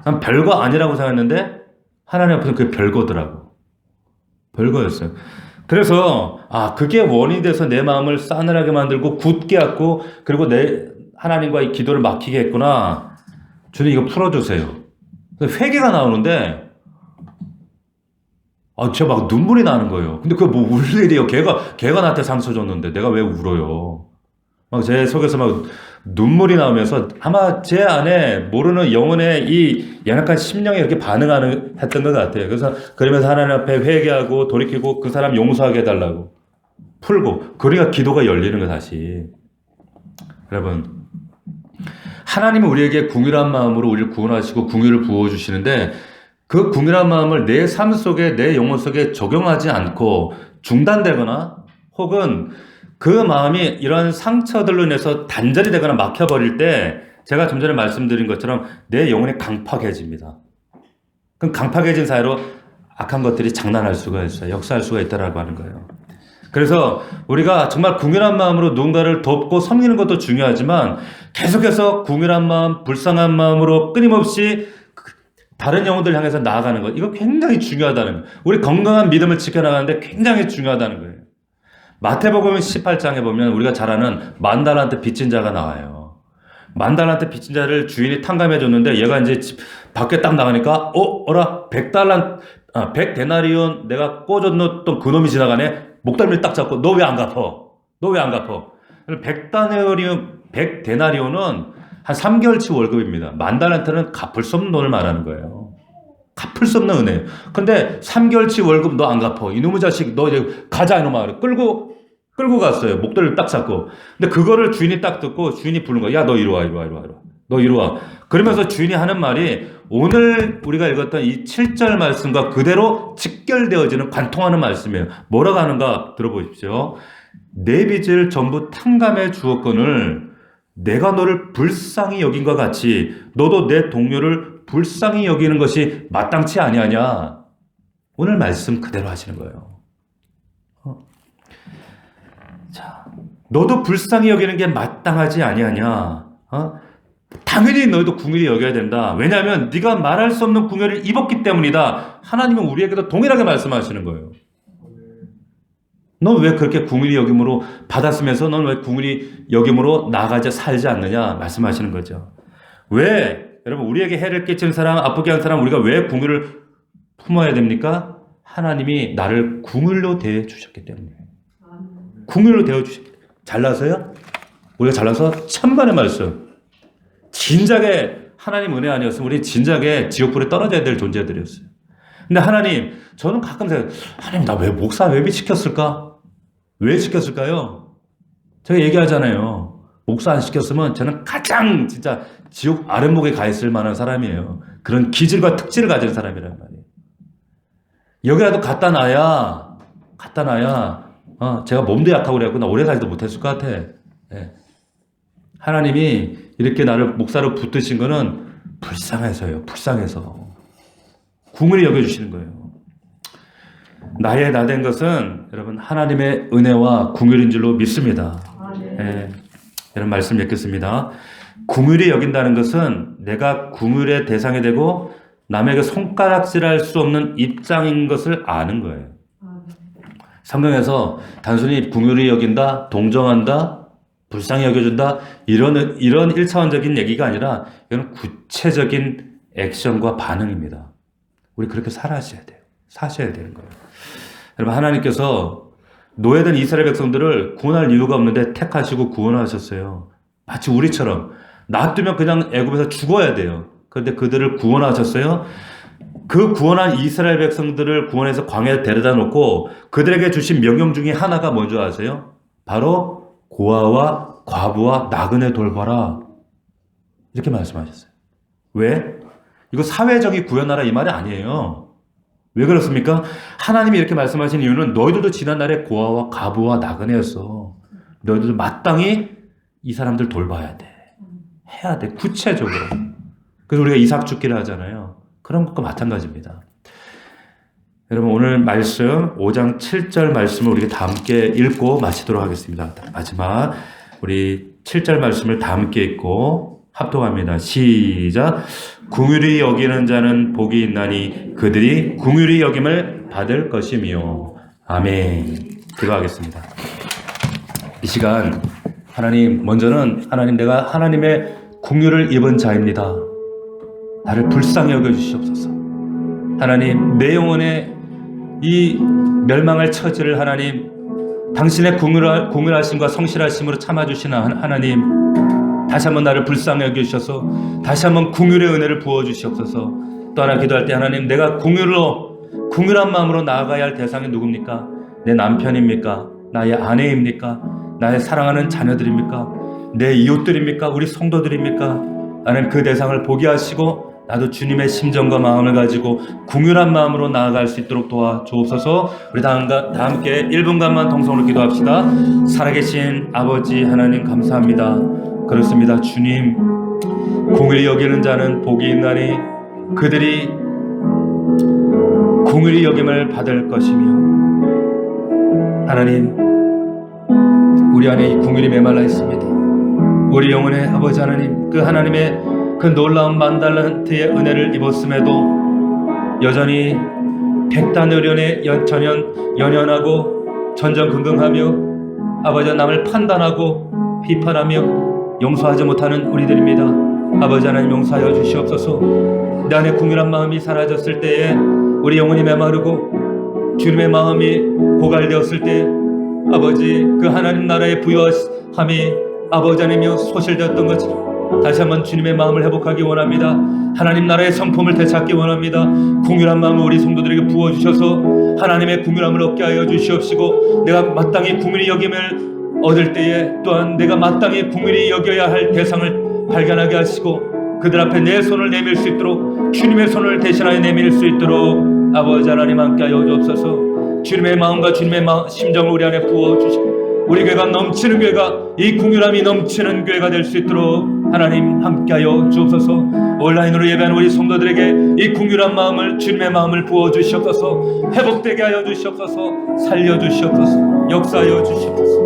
난 별거 아니라고 생각했는데 하나님 앞에서 그게 별거더라고. 별거였어요. 그래서 그게 원인이 돼서 내 마음을 싸늘하게 만들고 굳게 하고, 그리고 내 하나님과의 기도를 막히게 했구나. 주님 이거 풀어주세요. 회개가 나오는데 제가 막 눈물이 나는 거예요. 근데 그거 뭐 울 일이에요. 걔가 나한테 상처 줬는데 내가 왜 울어요. 막 제 속에서 막 눈물이 나오면서 아마 제 안에 모르는 영혼의 이 연약한 심령이 이렇게 했던 것 같아요. 그러면서 하나님 앞에 회개하고 돌이키고 그 사람 용서하게 해달라고 풀고, 그러니까 기도가 열리는 거 다시. 여러분, 하나님은 우리에게 궁일한 마음으로 우리를 구원하시고 궁유를 부어주시는데, 그 궁일한 마음을 내 삶 속에, 내 영혼 속에 적용하지 않고 중단되거나 혹은 그 마음이 이런 상처들로 인해서 단절이 되거나 막혀버릴 때, 제가 좀 전에 말씀드린 것처럼 내 영혼이 강팍해집니다. 그럼 강팍해진 사이로 악한 것들이 장난할 수가 있어요. 역사할 수가 있다라고 하는 거예요. 그래서 우리가 정말 궁일한 마음으로 누군가를 돕고 섬기는 것도 중요하지만, 계속해서 궁일한 마음, 불쌍한 마음으로 끊임없이 다른 영혼들 향해서 나아가는 것, 이거 굉장히 중요하다는 거예요. 우리 건강한 믿음을 지켜나가는데 굉장히 중요하다는 거예요. 마태복음 18장에 보면 우리가 잘 아는 만달란트 빚진 자가 나와요. 만달란트 빚진 자를 주인이 탕감해 줬는데, 얘가 이제 밖에 딱 나가니까 어라 100데나리온 내가 꽂아놓던 그놈이 지나가네. 목덜미를 딱 잡고 너 왜 안 갚어? 100데나리온은 한 3개월치 월급입니다. 만달란트는 갚을 수 없는 돈을 말하는 거예요. 갚을 수 없는 은혜예요. 근데 3개월치 월급 너 안 갚어. 이놈의 자식 너 이제 가자 이놈아. 끌고 갔어요. 목도리를 딱 잡고. 근데 그거를 주인이 딱 듣고 주인이 부른 거야. 야 너 이리 와. 너 너 이리 와. 그러면서 주인이 하는 말이 오늘 우리가 읽었던 이 7절 말씀과 그대로 직결되어지는 관통하는 말씀이에요. 뭐라고 하는가 들어보십시오. 내 빚을 전부 탕감해 주었거늘 내가 너를 불쌍히 여긴과 같이 너도 내 동료를 불쌍히 여기는 것이 마땅치 아니하냐. 오늘 말씀 그대로 하시는 거예요. 자, 너도 불쌍히 여기는 게 마땅하지 아니하냐. 당연히 너희도 궁휼히 여겨야 된다. 왜냐하면 네가 말할 수 없는 궁혈을 입었기 때문이다. 하나님은 우리에게도 동일하게 말씀하시는 거예요. 넌 왜 그렇게 궁휼히 여김으로 받았으면서 넌 왜 궁휼히 여김으로 나가지 살지 않느냐 말씀하시는 거죠. 왜 여러분 우리에게 해를 끼치는 사람, 아프게 한 사람 우리가 왜 궁휼을 품어야 됩니까? 하나님이 나를 궁휼로 대해 주셨기 때문에. 궁휼로 대해 주셨기 때문에. 잘나서요? 우리가 잘나서 천만의 말씀. 진작에 하나님 은혜 아니었으면 우리 진작에 지옥불에 떨어져야 될 존재들이었어요. 근데 하나님, 저는 가끔 생각해요. 하나님, 나 왜 목사 왜 시켰을까? 왜 시켰을까요? 제가 얘기하잖아요. 목사 안 시켰으면 저는 가장 진짜 지옥 아랫목에 가 있을 만한 사람이에요. 그런 기질과 특질을 가진 사람이란 말이에요. 여기라도 갖다 놔야 제가 몸도 약하고 그래갖고 나 오래 살지도 못했을 것 같아. 네. 하나님이 이렇게 나를 목사로 붙드신 거는 불쌍해서요. 불쌍해서. 궁을 여겨주시는 거예요. 나의 나된 것은 여러분 하나님의 은혜와 궁휼인 줄로 믿습니다. 네. 이런 말씀 읽겠습니다. 궁휼히 여긴다는 것은 내가 궁휼의 대상이 되고 남에게 손가락질할 수 없는 입장인 것을 아는 거예요. 성경에서 단순히 궁휼히 여긴다, 동정한다, 불쌍히 여겨준다 이런 1차원적인 얘기가 아니라 이건 구체적인 액션과 반응입니다. 우리 그렇게 살아셔야 돼요. 사셔야 되는 거예요. 여러분 하나님께서 노예된 이스라엘 백성들을 구원할 이유가 없는데 택하시고 구원하셨어요. 마치 우리처럼 놔두면 그냥 애굽에서 죽어야 돼요. 그런데 그들을 구원하셨어요. 그 구원한 이스라엘 백성들을 구원해서 광야에 데려다 놓고 그들에게 주신 명령 중에 하나가 뭔지 아세요? 바로 고아와 과부와 나그네 돌봐라. 이렇게 말씀하셨어요. 왜? 이거 사회적인 구현하라 이 말이 아니에요. 왜 그렇습니까? 하나님이 이렇게 말씀하신 이유는 너희들도 지난날에 고아와 과부와 나그네였어. 너희들도 마땅히 이 사람들 돌봐야 돼. 해야 돼. 구체적으로. 그래서 우리가 이삭 죽기를 하잖아요. 그런 것과 마찬가지입니다. 여러분 오늘 말씀 5장 7절 말씀을 우리가 다 함께 읽고 마치도록 하겠습니다. 마지막 우리 7절 말씀을 다 함께 읽고 합독합니다. 시작. 궁휼히 여기는 자는 복이 있나니 그들이 궁휼히 여김을 받을 것이며. 아멘. 기도하겠습니다. 이 시간 하나님 먼저는 하나님 내가 하나님의 궁휼을 입은 자입니다. 나를 불쌍히 여겨주시옵소서. 하나님 내 영혼의 이 멸망할 처지를 하나님 당신의 궁휼하심과 성실하심으로 참아주시는 하나님 다시 한번 나를 불쌍히 여겨주셔서 다시 한번 궁휼의 은혜를 부어주시옵소서. 또 하나 기도할 때 하나님 내가 궁휼한 마음으로 나아가야 할 대상이 누굽니까? 내 남편입니까? 나의 아내입니까? 나의 사랑하는 자녀들입니까? 내 이웃들입니까? 우리 성도들입니까? 하나님 그 대상을 보게 하시고 나도 주님의 심정과 마음을 가지고 궁휼한 마음으로 나아갈 수 있도록 도와주옵소서. 우리 다 함께 1분간만 동성으로 기도합시다. 살아계신 아버지 하나님 감사합니다. 그렇습니다. 주님 궁휼히 여기는 자는 복이 있나니 그들이 궁휼히 여김을 받을 것이며. 하나님 우리 안에 이 궁휼이 메말라 있습니다. 우리 영혼의 아버지 하나님 그 하나님의 그 놀라운 만달란트의 은혜를 입었음에도 여전히 백단의련에 연연하고 전전긍긍하며 아버지 남을 판단하고 비판하며 용서하지 못하는 우리들입니다. 아버지 하나님 용서하여 주시옵소서. 내 안에 궁휼한 마음이 사라졌을 때에 우리 영혼이 메마르고 주님의 마음이 고갈되었을 때 아버지 그 하나님 나라의 부요함이 아버지 하나님이여 소실되었던 것처럼 다시 한번 주님의 마음을 회복하기 원합니다. 하나님 나라의 성품을 되찾기 원합니다. 궁휼한 마음을 우리 성도들에게 부어주셔서 하나님의 궁휼함을 얻게 하여 주시옵시고 내가 마땅히 궁휼히 여김을 얻을 때에 또한 내가 마땅히 궁휼히 여겨야 할 대상을 발견하게 하시고 그들 앞에 내 손을 내밀 수 있도록 주님의 손을 대신하여 내밀 수 있도록 아버지 하나님 함께하여 주옵소서. 주님의 마음과 주님의 심정을 우리 안에 부어주시고 우리 교회가 넘치는 교회가, 이 궁유람이 넘치는 교회가 될 수 있도록 하나님 함께하여 주옵소서. 온라인으로 예배하는 우리 성도들에게 이 궁유람 마음을, 주님의 마음을 부어주시옵소서. 회복되게 하여 주시옵소서. 살려주시옵소서. 역사하여 주시옵소서.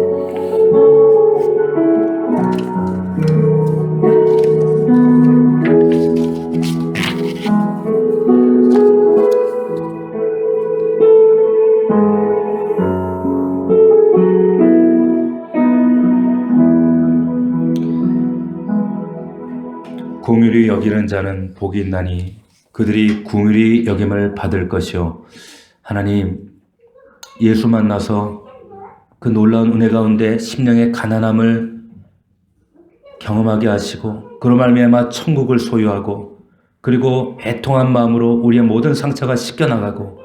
긍휼히 여기는 자는 복이 있나니 그들이 긍휼히 여김을 받을 것이요. 하나님, 예수 만나서 그 놀라운 은혜 가운데 심령의 가난함을 경험하게 하시고 그로 말미암아 천국을 소유하고 그리고 애통한 마음으로 우리의 모든 상처가 씻겨나가고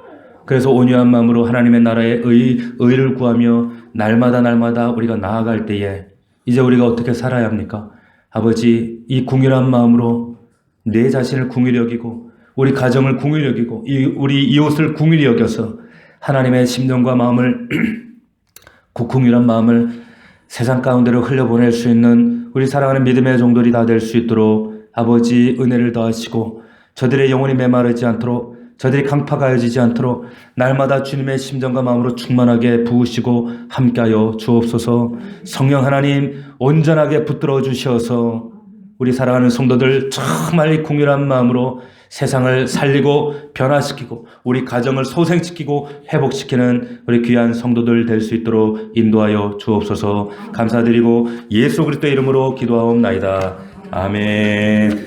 그래서 온유한 마음으로 하나님의 나라의 의를 구하며 날마다 우리가 나아갈 때에 이제 우리가 어떻게 살아야 합니까? 아버지, 이 궁휼한 마음으로 내 자신을 궁휼히 여기고 우리 가정을 궁휼히 여기고 우리 이웃을 궁휼히 여겨서 하나님의 심정과 마음을 그 궁휼한 마음을 세상 가운데로 흘려보낼 수 있는 우리 사랑하는 믿음의 종들이 다 될 수 있도록 아버지 은혜를 더하시고 저들의 영혼이 메마르지 않도록 저들이 강파가해지지 않도록 날마다 주님의 심정과 마음으로 충만하게 부으시고 함께하여 주옵소서. 성령 하나님 온전하게 붙들어 주셔서 우리 사랑하는 성도들 정말 이 궁휼한 마음으로 세상을 살리고 변화시키고 우리 가정을 소생시키고 회복시키는 우리 귀한 성도들 될 수 있도록 인도하여 주옵소서. 감사드리고 예수 그리스도의 이름으로 기도하옵나이다. 아멘.